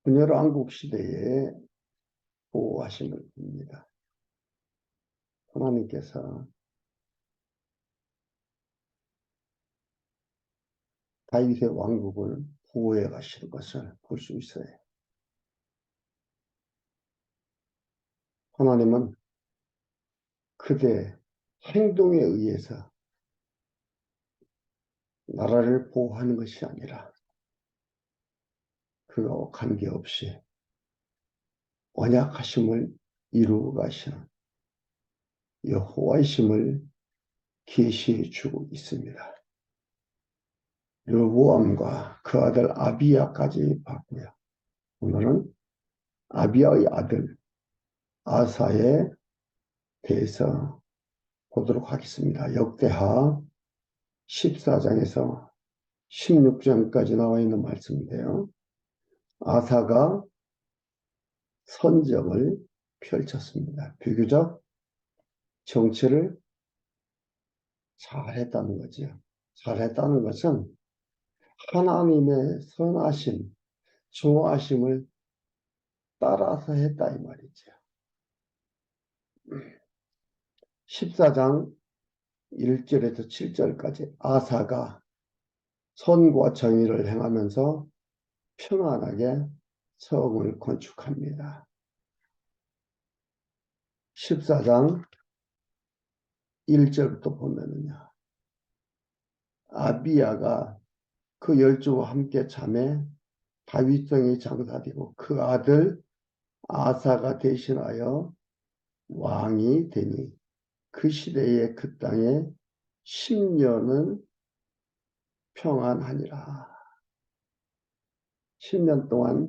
분열왕국 시대에 보호하심을 봅니다. 하나님께서 다윗의 왕국을 보호해 가시는 것을 볼 수 있어요. 하나님은 그들의 행동에 의해서 나라를 보호하는 것이 아니라 그와 관계없이 언약하심을 이루어 가시는 여호와이심을 계시해 주고 있습니다. 르보암과 그 아들 아비야까지 봤고요. 오늘은 아비야의 아들 아사에 대해서 보도록 하겠습니다. 역대하 14장에서 16장까지 나와 있는 말씀인데요. 아사가 선정을 펼쳤습니다. 비교적 정치를 잘했다는 거죠. 잘했다는 것은 하나님의 선하심, 좋아하심을 따라서 했다 이 말이죠. 14장 1절에서 7절까지 아사가 선과 정의를 행하면서 평안하게 성을 건축합니다. 14장 1절부터 보면은요. 아비야가 그 12와 함께 잠에 다윗성에 장사되고 그 아들 아사가 대신하여 왕이 되니 그 시대에 그 땅에 10년은 평안하니라. 10년 동안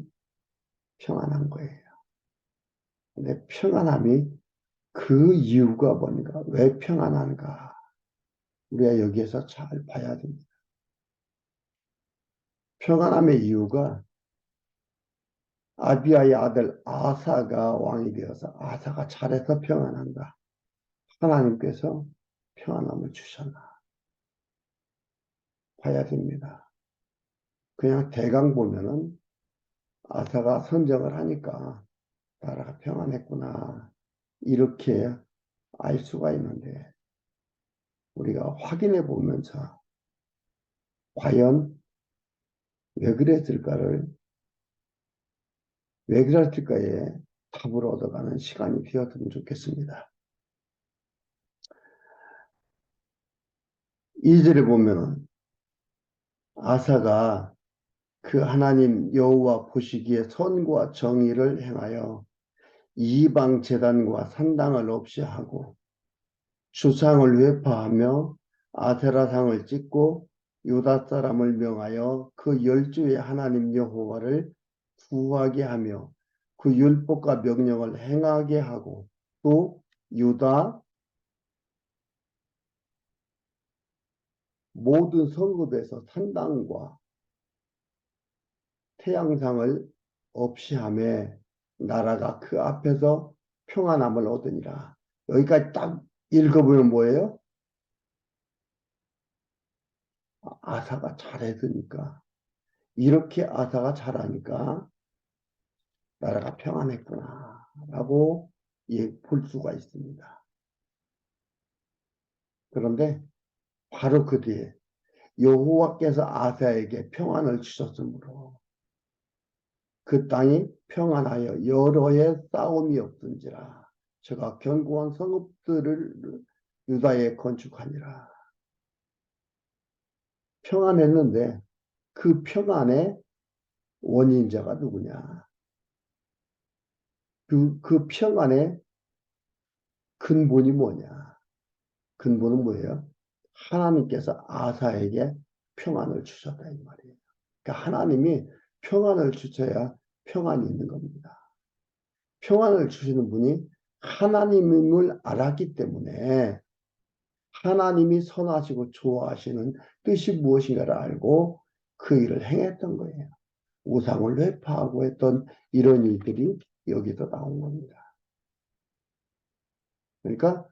평안한 거예요. 근데 평안함이 그 이유가 뭔가, 왜 평안한가? 우리가 여기에서 잘 봐야 됩니다. 평안함의 이유가 아비야의 아들 아사가 왕이 되어서 아사가 잘해서 평안한가? 하나님께서 평안함을 주셨나? 봐야 됩니다. 그냥 대강 보면은 아사가 선정을 하니까 나라가 평안했구나 이렇게 알 수가 있는데 우리가 확인해 보면서 과연 왜 그랬을까에 답을 얻어가는 시간이 되었으면 좋겠습니다. 2절에 보면은 아사가 그 하나님 여호와 보시기에 선과 정의를 행하여 이방 제단과 산당을 없이 하고 주상을 회파하며 아세라상을 찍고 유다 사람을 명하여 그 12의 하나님 여호와를 구하게 하며 그 율법과 명령을 행하게 하고 또 유다 모든 성읍에서 산당과 태양상을 없이 하며 나라가 그 앞에서 평안함을 얻으니라. 여기까지 딱 읽어보면 뭐예요? 아사가 잘했으니까 이렇게 아사가 잘하니까 나라가 평안했구나 라고 볼 수가 있습니다. 그런데 바로 그 뒤에 여호와께서 아사에게 평안을 주셨으므로 그 땅이 평안하여 여러 해 싸움이 없은지라 저가 견고한 성읍들을 유다에 건축하니라. 평안했는데 그 평안의 원인자가 누구냐? 그 평안의 근본이 뭐냐? 근본은 뭐예요? 하나님께서 아사에게 평안을 주셨다 이 말이에요. 그러니까 하나님이 평안을 주셔야 평안이 있는 겁니다. 평안을 주시는 분이 하나님임을 알았기 때문에 하나님이 선하시고 좋아하시는 뜻이 무엇인가를 알고 그 일을 행했던 거예요. 우상을 회파하고 했던 이런 일들이 여기서 나온 겁니다. 그러니까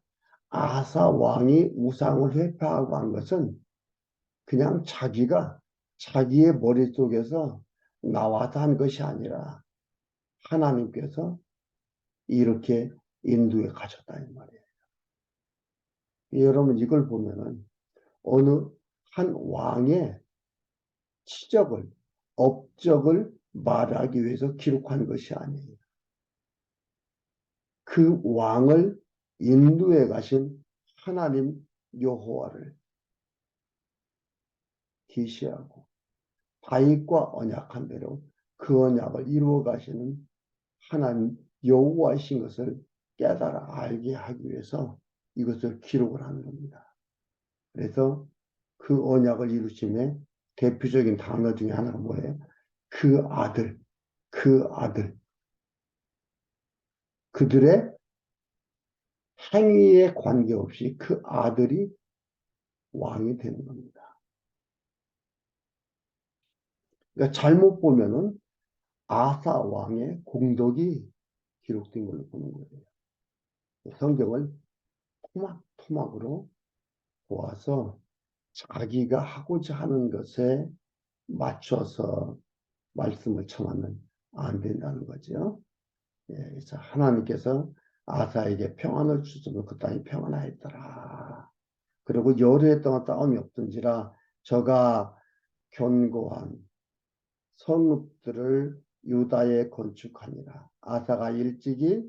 아사 왕이 우상을 회파하고 한 것은 그냥 자기가 자기의 머릿속에서 나와서 한 것이 아니라 하나님께서 이렇게 인도에 가셨다 이 말이에요. 여러분 이걸 보면은 어느 한 왕의 치적을 업적을 말하기 위해서 기록한 것이 아니에요. 그 왕을 인도에 가신 하나님 여호와를 계시하고 다윗과 언약한 대로 그 언약을 이루어 가시는 하나님 여호와이신 것을 깨달아 알게 하기 위해서 이것을 기록을 하는 겁니다. 그래서 그 언약을 이루심의 대표적인 단어 중에 하나가 뭐예요? 그 아들, 그 아들. 그들의 행위에 관계없이 그 아들이 왕이 되는 겁니다. 그러니까 잘못 보면은 아사 왕의 공덕이 기록된 걸로 보는 거예요. 성경을 토막토막으로 보아서 자기가 하고자 하는 것에 맞춰서 말씀을 청하면 안 된다는 거죠. 예, 그래서 하나님께서 아사에게 평안을 주시면 그 땅이 평안하였더라. 그리고 여러 해 동안 싸움이 없던지라 저가 견고한 성읍들을 유다에 건축하니라. 아사가 일찍이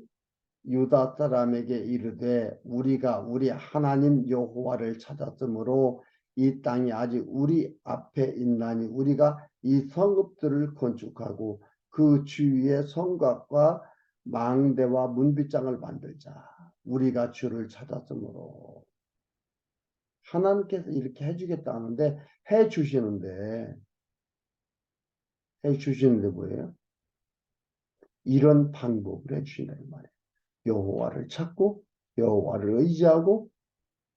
유다 사람에게 이르되 우리가 우리 하나님 여호와를 찾았으므로 이 땅이 아직 우리 앞에 있나니 우리가 이 성읍들을 건축하고 그 주위에 성곽과 망대와 문빗장을 만들자. 우리가 주를 찾았으므로 하나님께서 이렇게 해주겠다 하는데 해주시는데 뭐예요? 이런 방법을 해주신다는 말이에요. 여호와를 찾고 여호와를 의지하고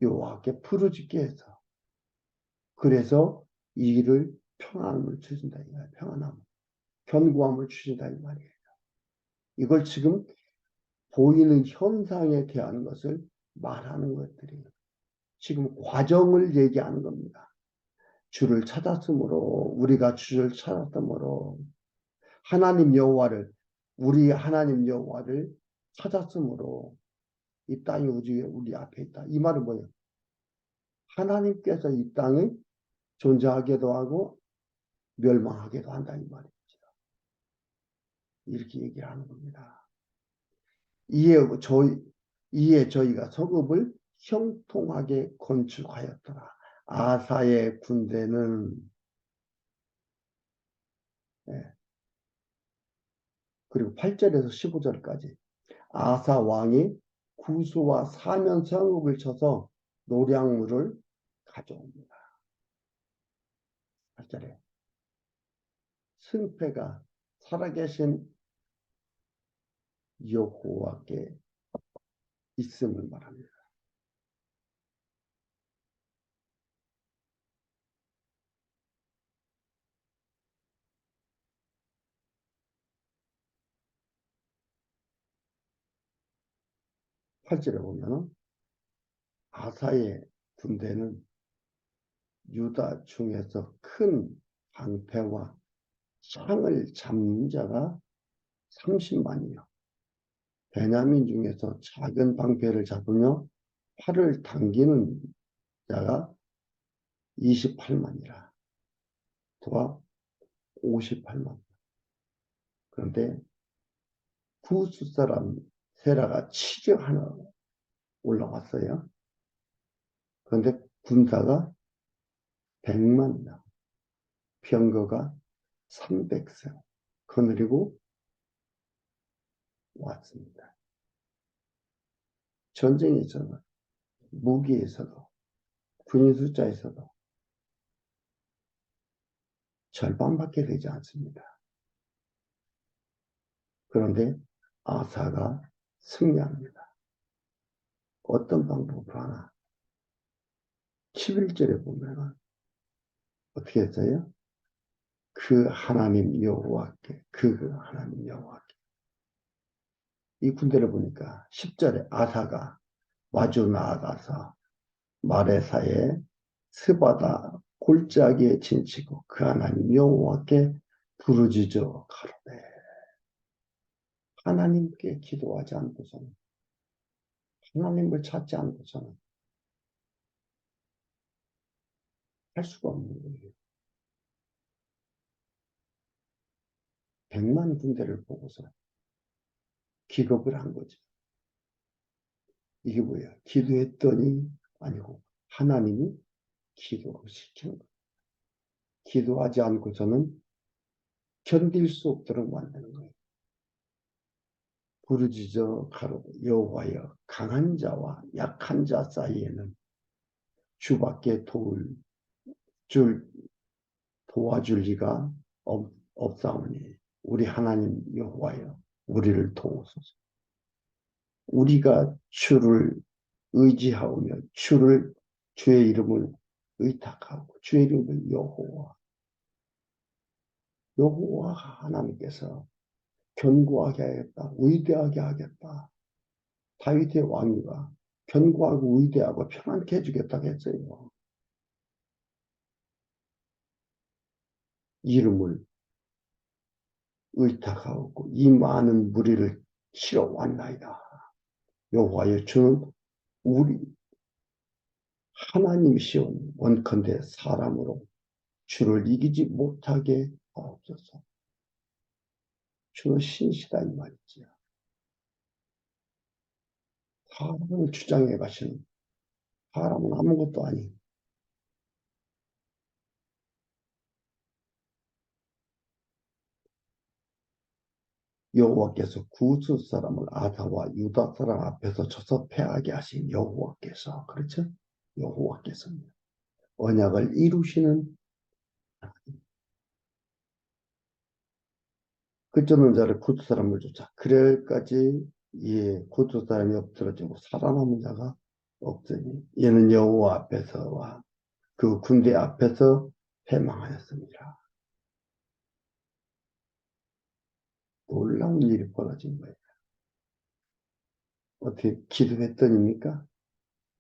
여호와께 부르짖게 해서 그래서 이 일을 평안을 주신다 이 말이에요. 평안함, 견고함을 주신다 이 말이에요. 이걸 지금 보이는 현상에 대한 것을 말하는 것들이 지금 과정을 얘기하는 겁니다. 주를 찾았으므로 우리가 주를 찾았으므로 하나님 여호와를 우리 하나님 여호와를 찾았으므로 이 땅이 우리 앞에 있다. 이 말은 뭐예요? 하나님께서 이 땅을 존재하게도 하고 멸망하게도 한다 이 말이죠. 이렇게 얘기하는 겁니다. 이에 저희가 성읍을 형통하게 건축하였더라. 아사의 군대는 예, 그리고 8절에서 15절까지 아사 왕이 구수와 사면 성읍을 쳐서 노량물을 가져옵니다. 8절에 승패가 살아계신 여호와께 있음을 말합니다. 8절에 보면 아사의 군대는 유다 중에서 큰 방패와 창을 잡는 자가 30만이요. 베냐민 중에서 작은 방패를 잡으며 팔을 당기는 자가 28만이라. 도합 58만. 그런데 구스 사람 세라가 치료 하나 올라왔어요. 그런데 군사가 100만이나 병거가 300성 거느리고 왔습니다. 전쟁에서는 무기에서도 군인 숫자에서도 절반밖에 되지 않습니다. 그런데 아사가 승리합니다. 어떤 방법으로 하나? 11절에 보면 어떻게 했어요? 그 하나님 여호와께 이 군대를 보니까 10절에 아사가 마주 나아가서 마레사의 스바다 골짜기에 진치고 그 하나님 여호와께 부르짖어 가로되 하나님께 기도하지 않고서는, 하나님을 찾지 않고서는 할 수가 없는 거예요. 100만 군대를 보고서 기겁을 한 거죠. 이게 뭐예요? 기도했더니 아니고 하나님이 기도를 시키는 거예요. 기도하지 않고서는 견딜 수 없도록 만드는 거예요. 부르짖어 가로되 여호와여, 강한 자와 약한 자 사이에는 주밖에 줄 도와줄 리가 없사오니 우리 하나님 여호와여, 우리를 도우소서. 우리가 주를 의지하오며 주의 이름을 의탁하고 주의 이름을 여호와가 하나님께서 견고하게 하겠다, 위대하게 하겠다. 다윗의 왕위가 견고하고 위대하고 평안케 해주겠다고 했어요. 이름을 의탁하고 이 많은 무리를 치러 왔나이다. 여호와여, 주는 우리 하나님이시온 원컨대 사람으로 주를 이기지 못하게 하옵소서. 주는 신시다 이 말이지요. 사람을 주장해 가시는, 사람은 아무것도 아닌 여호와께서 구스 사람을 아사와 유다 사람 앞에서 쳐서 패하게 하신 여호와께서, 그렇죠? 여호와께서 언약을 이루시는, 그쩌는 자를 구스 사람을 쫓아 그럴까지 예, 구스 사람이 엎드러지고 살아남은 자가 없으니 얘는 여호와 앞에서와 그 군대 앞에서 패망하였습니다. 놀라운 일이 벌어진 거예요. 어떻게 기도했더니입니까?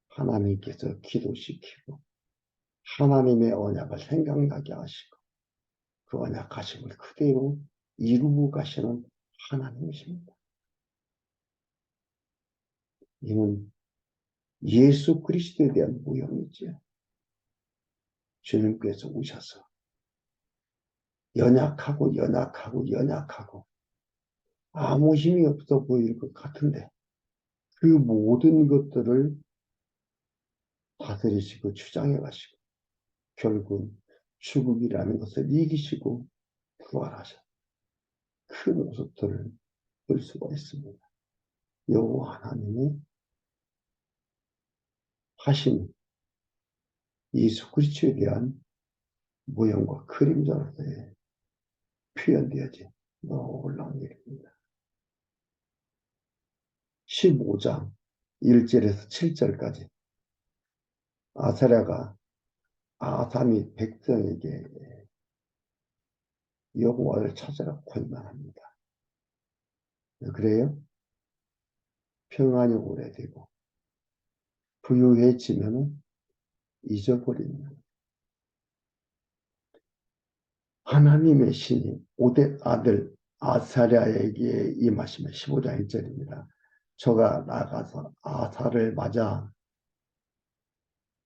하나님께서 기도시키고 하나님의 언약을 생각나게 하시고 그 언약하심을 그대로 이루고 가시는 하나님이십니다. 이는 예수 그리스도에 대한 모형이지요. 주님께서 오셔서 연약하고 아무 힘이 없어 보일 것 같은데 그 모든 것들을 다스리시고 주장해 가시고 결국 죽음이라는 것을 이기시고 부활하셨. 그 모습들을 볼 수가 있습니다. 여호와 하나님의 하신 예수 그리스도에 대한 모형과 그림자로서의 표현되어진 놀라운 일입니다. 15장 1절에서 7절까지 아사랴가 아삼이 백성에게 여호와를 찾아라 권면합니다. 그래요? 평안이 오래되고 부유해지면 잊어버리는 하나님의 신이 오뎃 아들 아사랴에게 임하시면 15장 1절입니다. 저가 나가서 아사를 맞아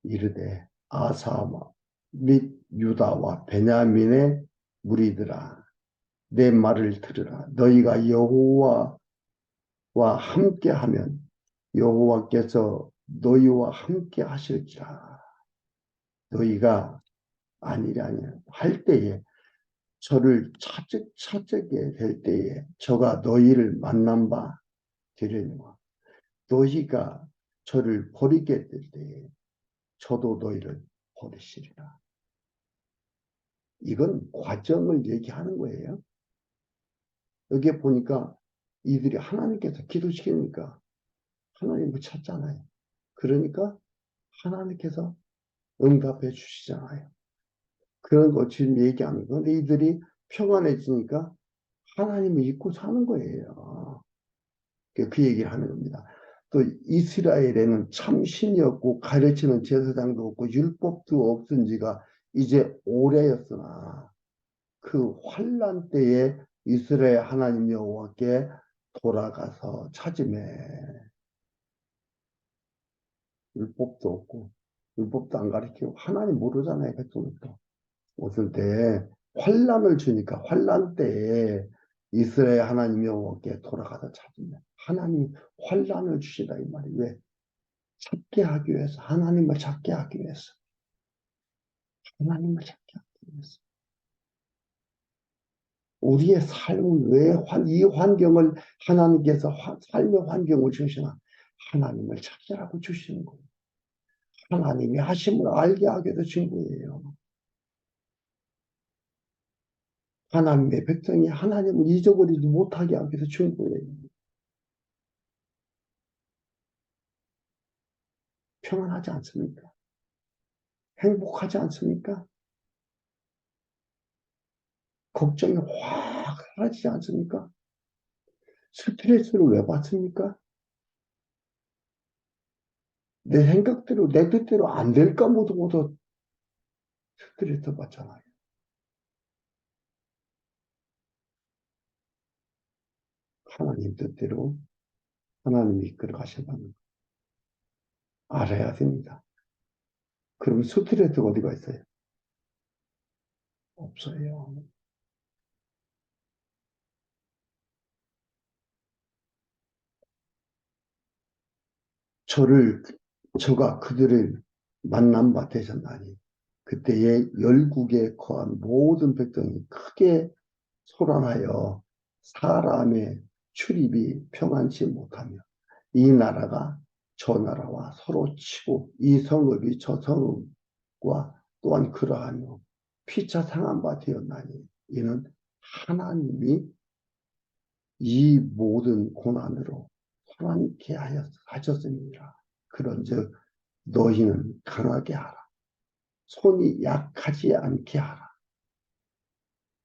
이르되 아사 및 유다와 베냐민의 무리들아, 내 말을 들으라. 너희가 여호와와 함께하면 여호와께서 너희와 함께 하실지라. 너희가 아니라니 할 때에 저를 찾게 될 때에 저가 너희를 만난 바 되려니와 너희가 저를 버리게 될 때에 저도 너희를 버리시리라. 이건 과정을 얘기하는 거예요. 여기에 보니까 이들이 하나님께서 기도시키니까 하나님을 찾잖아요. 그러니까 하나님께서 응답해 주시잖아요. 그런 거 지금 얘기하는 거. 근데 이들이 평안해지니까 하나님을 잊고 사는 거예요. 그 얘기를 하는 겁니다. 또 이스라엘에는 참 신이 없고 가르치는 제사장도 없고 율법도 없은 지가 이제 오래였으나 그 환란 때에 이스라엘 하나님 여호와께 돌아가서 찾으매 율법도 없고 율법도 안 가르치고 하나님 모르잖아요. 백성들도. 어떨 때 환란을 주니까 환란 때에 이스라엘 하나님 여호와께 돌아가서 찾으면 하나님 환란을 주시다 이 말이 왜? 찾게 하기 위해서 하나님을 찾게 하기 위해서 하나님을 찾게 하기 위해서 우리의 삶은 왜 이 환경을 하나님께서 삶의 환경을 주시나 하나님을 찾으라고 주시는 거예요. 하나님이 하심을 알게 하게 해서 준 거예요. 하나님의 백성이 하나님을 잊어버리지 못하게 하기 위해서 준 거예요. 평안하지 않습니까? 행복하지 않습니까? 걱정이 확 사라지지 않습니까? 스트레스를 왜 받습니까? 내 생각대로, 내 뜻대로 안 될까 모두 스트레스 받잖아요. 하나님 뜻대로 하나님이 이끌어 가신다는 거 알아야 됩니다. 그럼 스트레스가 어디가 있어요? 없어요. 저가 그들을 만난 바 되셨나니 그때에 열국에 거한 모든 백성이 크게 소란하여 사람의 출입이 평안치 못하며 이 나라가 저 나라와 서로 치고 이 성읍이 저 성읍과 또한 그러하며 피차 상한 바 되었나니 이는 하나님이 이 모든 고난으로 소란케 하셨습니다. 그런즉 너희는 강하게 하라. 손이 약하지 않게 하라.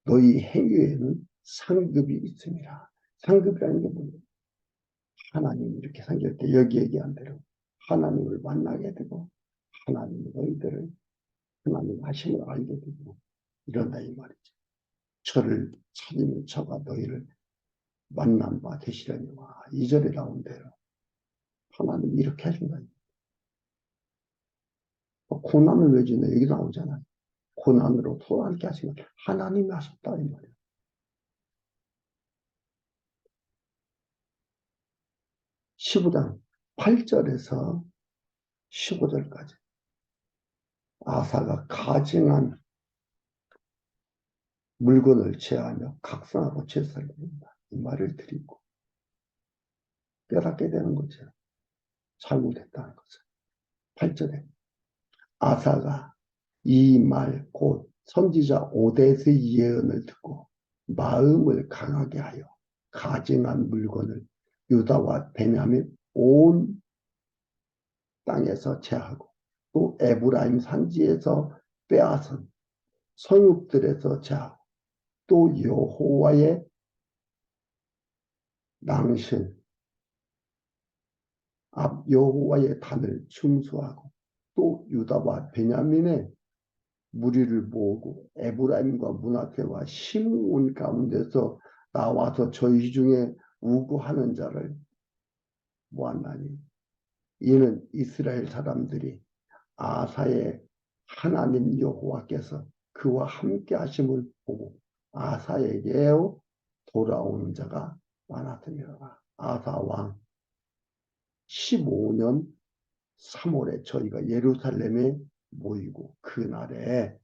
너희 행위에는 상급이 있습니다. 상급이라는 게 뭐예요? 하나님이 이렇게 생길 때 여기 얘기한 대로 하나님을 만나게 되고 하나님이 너희들을 하나님 하심을 알게 되고 이런다 이 말이죠. 저를 찾으면 저가 너희를 만난 바 되시려니와 2절에 나온 대로 하나님이 이렇게 해준다. 고난을 왜 주냐 여기 나오잖아요. 고난으로 돌아가게 하시면 하나님이 하셨다 이 말이에요. 15장 8절에서 15절까지 아사가 가증한 물건을 제하며 각성하고 제사를 드린다. 이 말을 드리고 깨닫게 되는 거죠. 잘못했다는 것을. 8절에 아사가 이 말 곧 선지자 오뎃의 예언을 듣고 마음을 강하게 하여 가증한 물건을 유다와 베냐민 온 땅에서 제하고 또 에브라임 산지에서 빼앗은 성읍들에서 제하고 또 여호와의 낭신 앞 여호와의 단을 충수하고 또 유다와 베냐민의 무리를 모으고 에브라임과 므낫세와 시므온 가운데서 나와서 저희 중에 우고하는 자를 모았나니 이는 이스라엘 사람들이 아사의 하나님 여호와께서 그와 함께 하심을 보고 아사에게 돌아오는 자가 많았으니라. 아사 왕 15년 3월에 저희가 예루살렘에 모이고 그날에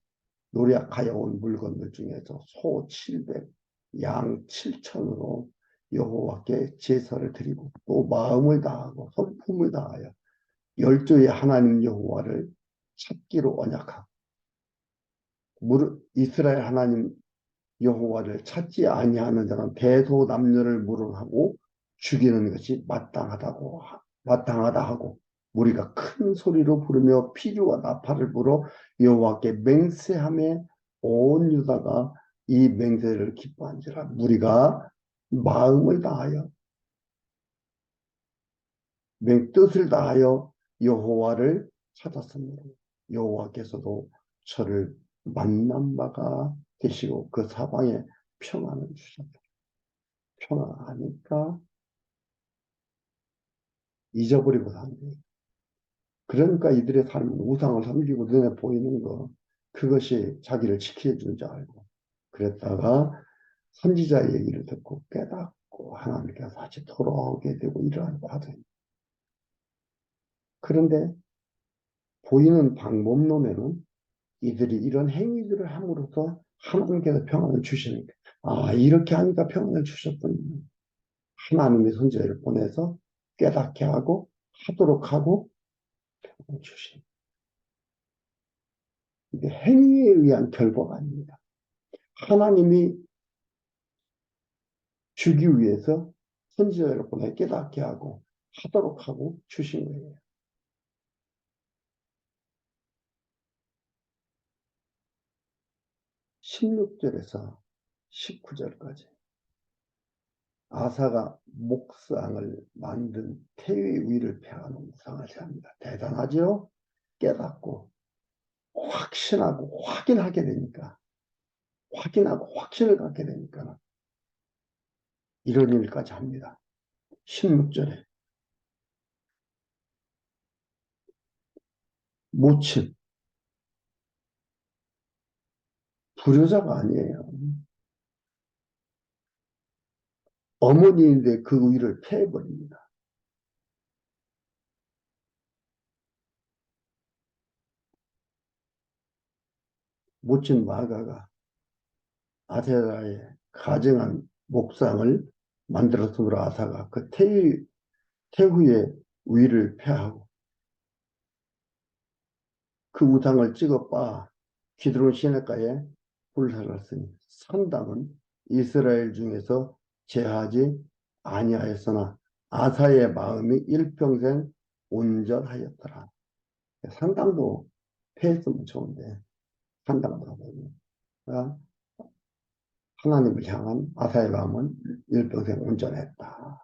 노력하여 온 물건들 중에서 소 700, 양 7천으로 여호와께 제사를 드리고 또 마음을 다하고 성품을 다하여 열조의 하나님 여호와를 찾기로 언약하고 이스라엘 하나님 여호와를 찾지 아니하는 자는 대소남녀를 물어하고 죽이는 것이 마땅하다 하고 우리가 큰 소리로 부르며 피리와 나팔을 불어 여호와께 맹세하며 온 유다가 이 맹세를 기뻐한지라. 우리가 마음을 다하여 뜻을 다하여 여호와를 찾았습니다. 여호와께서도 저를 만난 바가 되시고 그 사방에 평안을 주셨다. 평안하니까 잊어버리고 산 거예요. 그러니까 이들의 삶은 우상을 섬기고 눈에 보이는 거, 그것이 자기를 지켜준 줄 알고 그랬다가 선지자의 얘기를 듣고 깨닫고 하나님께서 다시 돌아오게 되고 이러한 과정. 그런데 보이는 방법론에는 이들이 이런 행위들을 함으로써 하나님께서 평안을 주시니까 이렇게 하니까 평안을 주셨군요. 하나님의 선지자를 보내서 깨닫게 하고 하도록 하고 평안을 주신. 이게 행위에 의한 결과가 아닙니다. 하나님이 주기 위해서 선지자를 보내 깨닫게 하고 하도록 하고 주신 거예요. 16절에서 19절까지 아사가 목상을 만든 태의 위를 펴하는 우상을 제합니다. 대단하죠? 깨닫고 확신하고 확인하게 되니까 확인하고 확신을 갖게 되니까 이런 일까지 합니다. 16절에 모친 불효자가 아니에요. 어머니인데 그 위를 패해버립니다. 모친 마가가 아세라의 가정한 목상을 만들었으므로 아사가 그 태후의 위를 패하고 그 우상을 찍어빠 기드론 시내가에 불살랐으니 산당은 이스라엘 중에서 제하지 아니하였으나 아사의 마음이 일평생 온전하였더라. 산당도 패했으면 좋은데 산당도 하거든요. 그러니까 하나님을 향한 아사의 마음은 일평생 온전했다.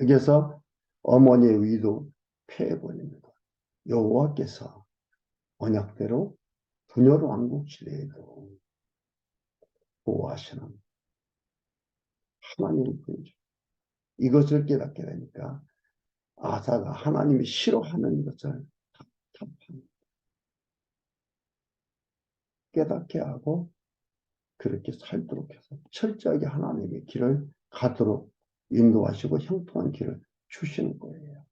여기서 어머니의 위도 패해버립니다. 여호와께서 언약대로 분열 왕국 시대에도 보호하시는 하나님의 분이죠. 이것을 깨닫게 되니까 아사가 하나님이 싫어하는 것을 깨닫게 하고 그렇게 살도록 해서 철저하게 하나님의 길을 가도록 인도하시고 형통한 길을 주시는 거예요.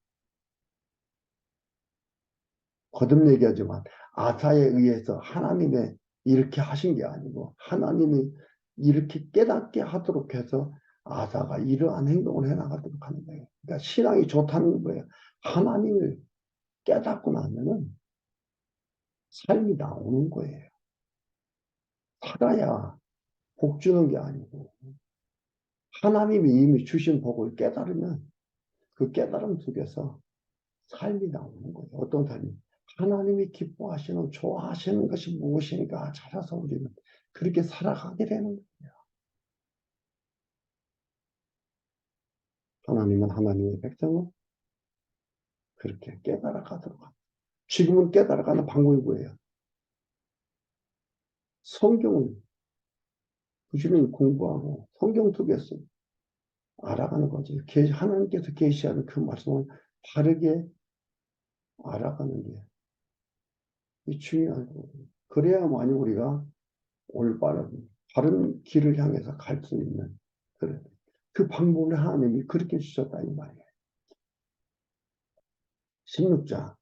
거듭 얘기하지만 아사에 의해서 하나님의 이렇게 하신 게 아니고 하나님이 이렇게 깨닫게 하도록 해서 아사가 이러한 행동을 해나가도록 하는 거예요. 그러니까 신앙이 좋다는 거예요. 하나님을 깨닫고 나면은 삶이 나오는 거예요. 살아야 복 주는 게 아니고 하나님이 이미 주신 복을 깨달으면 그 깨달음 속에서 삶이 나오는 거예요. 어떤 삶이? 하나님이 기뻐하시는 좋아하시는 것이 무엇인가 찾아서 우리는 그렇게 살아가게 되는 거예요. 하나님은 하나님의 백성을 그렇게 깨달아가도록 합니다. 지금은 깨달아가는 방법이 뭐예요? 성경을 꾸준히 공부하고 성경 속에서 알아가는 거지. 하나님께서 계시하는 그 말씀을 바르게 알아가는 게 중요하고 그래야만이 우리가 올바른 바른 길을 향해서 갈 수 있는 그 방법을 하나님이 그렇게 주셨다 이 말이에요. 16장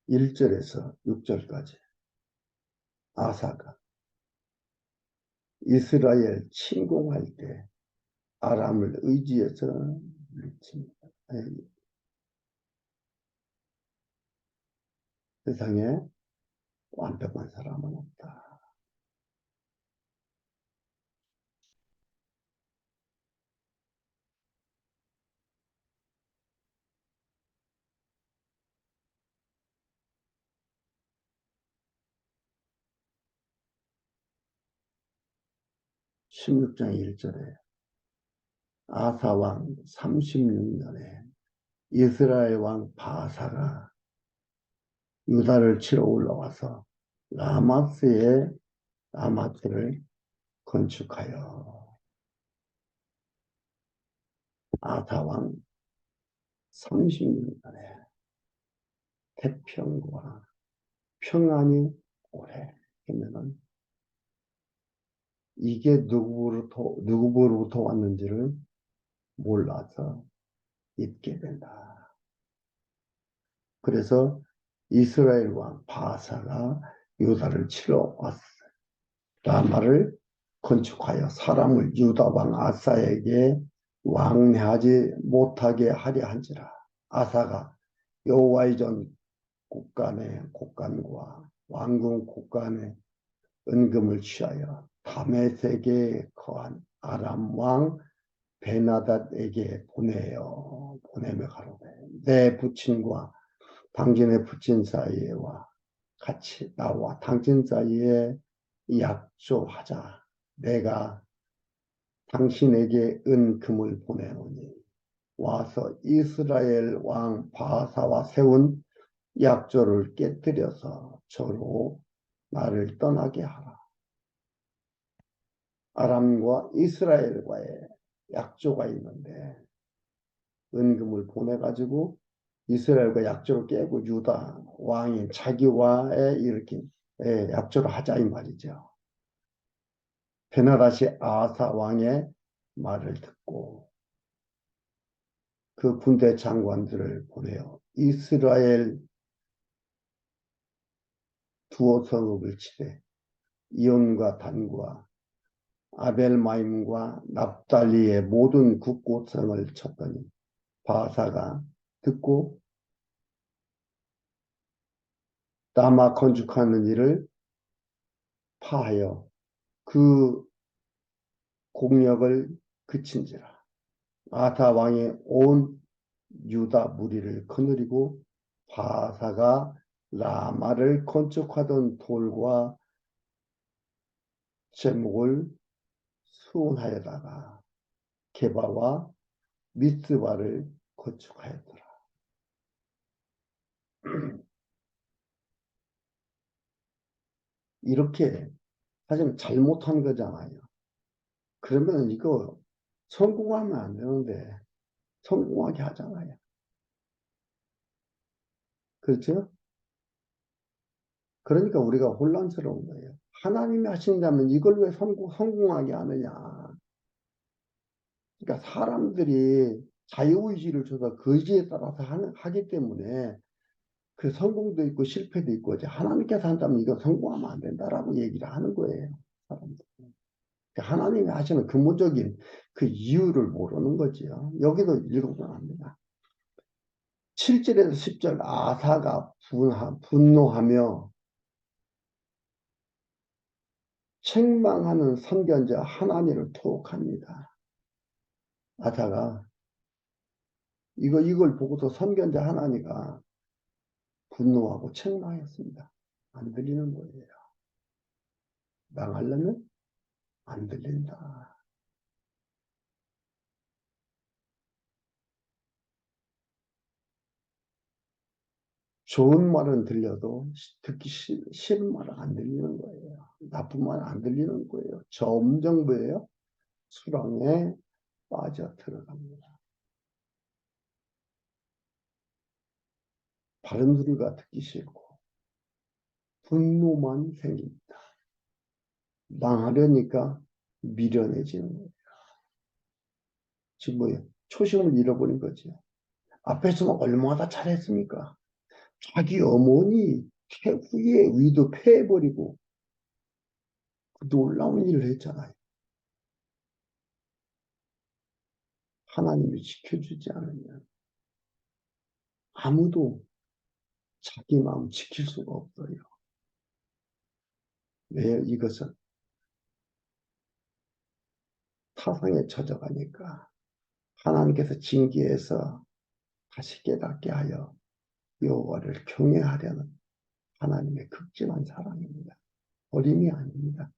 1절에서 6절까지 아사가 이스라엘 침공할 때 아람을 의지해서 물리칩니다. 세상에 완벽한 사람은 없다. 16장 1절에 아사 왕 36년에 이스라엘 왕 바사가 유다를 치러 올라와서 라마스를 건축하여 아사왕 30년간의 태평과 평안이 오래 하면은 이게 누구로부터 왔는지를 몰라서 잊게 된다. 그래서 이스라엘 왕 바사가 유다를 치러 왔어. 라마를 건축하여 사람을 유다 왕 아사에게 왕래하지 못하게 하려 한지라. 아사가 여호와의 전 곳간의 곳간과 왕궁 곳간의 은금을 취하여 다메섹에 거한 아람 왕 베나닷에게 보내며 가로되 내 부친과 당신의 부친 사이에와 같이 나와 당신 사이에 약조하자. 내가 당신에게 은금을 보내노니 와서 이스라엘 왕 바사와 세운 약조를 깨뜨려서 저로 나를 떠나게 하라. 아람과 이스라엘과의 약조가 있는데 은금을 보내가지고 이스라엘과 약조를 깨고 유다 왕인 자기와의 이렇게 약조를 하자 이 말이죠. 베나다시 아사 왕의 말을 듣고 그 군대 장관들을 보내어 이스라엘 두어 성읍을 치되 이온과 단과 아벨마임과 납달리의 모든 국고성을 쳤더니 바사가 듣고 라마 건축하는 일을 파하여 그 공력을 그친지라. 아사 왕이 온 유다 무리를 거느리고 바사가 라마를 건축하던 돌과 제목을 수원하여다가 게바와 미스바를 건축하였더라. 이렇게 사실 잘못한 거잖아요. 그러면 이거 성공하면 안 되는데 성공하게 하잖아요. 그렇죠? 그러니까 우리가 혼란스러운 거예요. 하나님이 하신다면 이걸 왜 성공하게 하느냐. 그러니까 사람들이 자유의지를 줘서 그 의지에 따라서 하기 때문에 그 성공도 있고 실패도 있고 하나님께서 한다면 이거 성공하면 안 된다라고 얘기를 하는 거예요. 사람들. 그러니까 하나님이 하시는 근본적인 그 이유를 모르는 거지요. 여기도 읽어보면 합니다. 7절에서 10절 아사가 분노하며 책망하는 선견자 하나님을 토혹합니다. 아사가 이걸 보고서 선견자 하나님가 분노하고 책망했습니다. 안 들리는 거예요. 망하려면 안 들린다. 좋은 말은 들려도 듣기 싫은 말은 안 들리는 거예요. 나쁜 말은 안 들리는 거예요. 점점 뭐예요? 수렁에 빠져 들어갑니다. 바른 소리가 듣기 싫고 분노만 생깁니다. 망하려니까 미련해지는 거예요. 지금 뭐예요? 초심을 잃어버린 거죠. 앞에서는 얼마나 잘했습니까? 자기 어머니 후에 위도 패해버리고 놀라운 일을 했잖아요. 하나님이 지켜주지 않으면 아무도 자기 마음 지킬 수가 없어요. 왜? 이것은 타성에 젖어가니까 하나님께서 징계해서 다시 깨닫게 하여 여호와를 경외하려는 하나님의 극진한 사랑입니다. 어림이 아닙니다.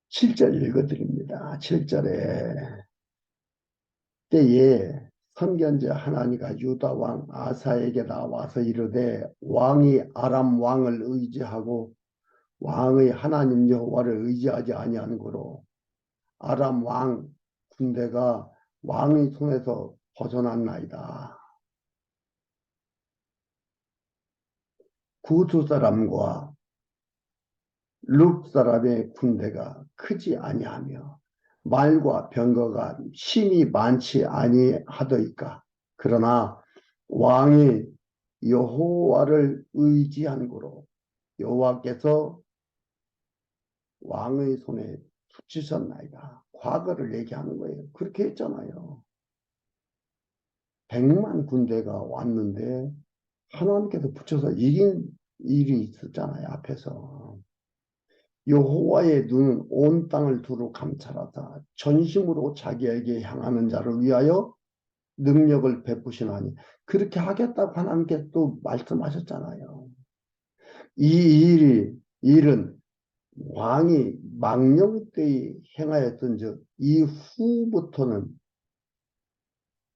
7절 읽어드립니다. 7절에 때에 선견자 하나니가 유다 왕 아사에게 나와서 이르되 왕이 아람 왕을 의지하고 왕의 하나님 여호와를 의지하지 아니하는 거로 아람 왕 군대가 왕의 손에서 벗어났나이다. 구스 사람과 룹 사람의 군대가 크지 아니하며 말과 병거가 심히 많지 아니하더이까. 그러나 왕이 여호와를 의지한 고로 여호와께서 왕의 손에 붙이셨나이다. 과거를 얘기하는 거예요. 그렇게 했잖아요. 100만 군대가 왔는데 하나님께서 붙여서 이긴 일이 있었잖아요. 앞에서. 여호와의 눈은 온 땅을 두루 감찰하다 전심으로 자기에게 향하는 자를 위하여 능력을 베푸시나니 그렇게 하겠다고 하나님께 또 말씀하셨잖아요. 이 일은 왕이 망령 때에 행하였던 즉 이후부터는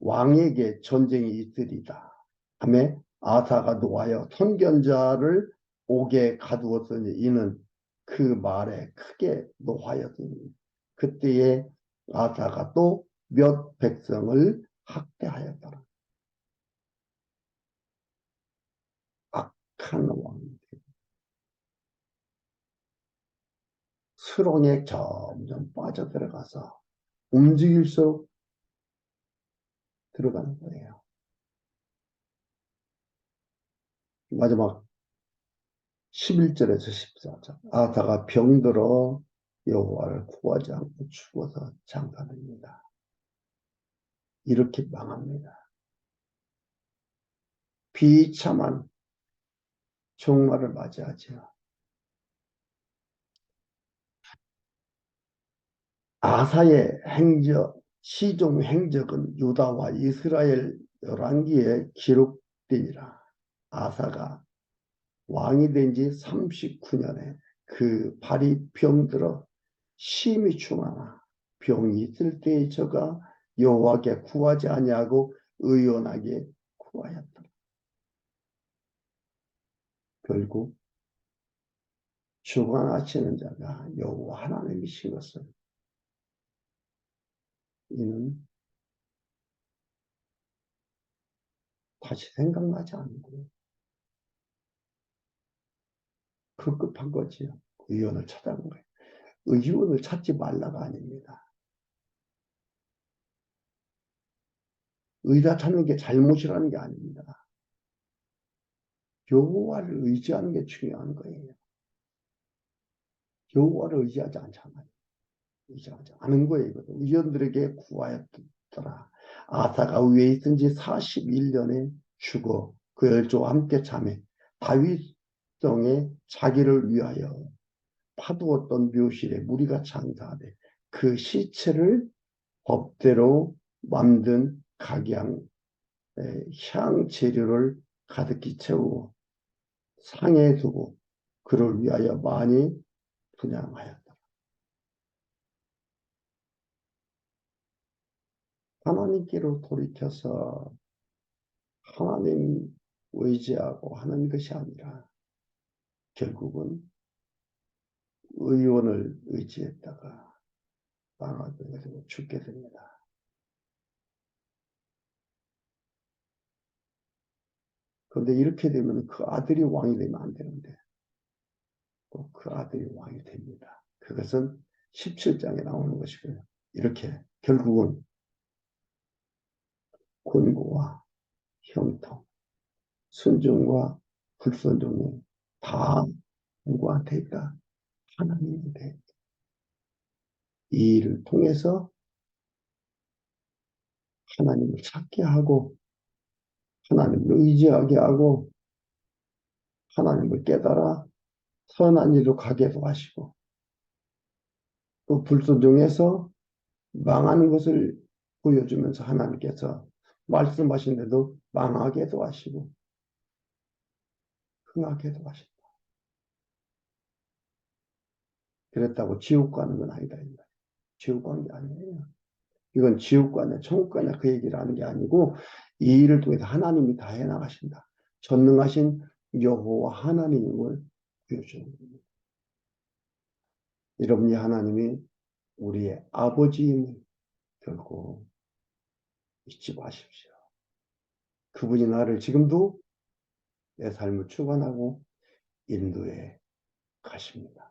왕에게 전쟁이 있으리다. 하며 아사가 노하여 선견자를 옥에 가두었으니 이는 그 말에 크게 노하였으니 그때에 아사가 또 몇 백성을 학대하였더라. 악한 왕. 수렁에 점점 빠져들어가서 움직일수록 들어가는 거예요. 마지막 11절에서 14절. 아사가 병들어 여호와를 구하지 않고 죽어서 장사됩니다. 이렇게 망합니다. 비참한 종말을 맞이하죠. 아사의 행적, 시종 행적은 유다와 이스라엘 열왕기에 기록되니라. 아사가 왕이 된 지 39년에 그 발이 병들어 심히 충하나 병이 있을 때에 저가 여호와께 구하지 아니하고 의연하게 구하였다. 결국 주관하시는 자가 여호와 하나님이신 것을 이는 다시 생각나지 않고 급급한 거지요. 의원을 찾아간 거예요. 의원을 찾지 말라가 아닙니다. 의사 찾는 게 잘못이라는 게 아닙니다. 여호와를 의지하는 게 중요한 거예요. 여호와를 의지하지 않잖아요. 의지하지 않은 거예요. 의원들에게 구하였더라. 아사가 위에 있던 지 41년에 죽어 그 열조와 함께 잠에 다윗 성에 자기를 위하여 파두었던 묘실에 무리가 장사하되 그 시체를 법대로 만든 각양 향 재료를 가득히 채우고 상에 두고 그를 위하여 많이 분양하였다. 하나님께로 돌이켜서 하나님 의지하고 하는 것이 아니라 결국은 의원을 의지했다가 망하게 되고 죽게 됩니다. 그런데 이렇게 되면 그 아들이 왕이 되면 안 되는데 꼭 그 아들이 왕이 됩니다. 그것은 17장에 나오는 것이고요. 이렇게 결국은 권고와 형통, 순종과 불순종이 다 누구한테 있다? 하나님한테 있다. 이 일을 통해서 하나님을 찾게 하고 하나님을 의지하게 하고 하나님을 깨달아 선한 일로 가게도 하시고 또 불순종해서 망하는 것을 보여주면서 하나님께서 말씀하신 대로 망하게도 하시고 흥하게도 하신다. 그랬다고 지옥 가는 건 아니다. 지옥 가는 게 아니에요. 이건 지옥 가냐 천국 가냐 그 얘기를 하는 게 아니고 이 일을 통해서 하나님이 다 해나가신다. 전능하신 여호와 하나님을 보여주는 겁니다. 여러분이 하나님이 우리의 아버지임을 결코 잊지 마십시오. 그분이 나를 지금도 내 삶을 주관하고 인도해 가십니다.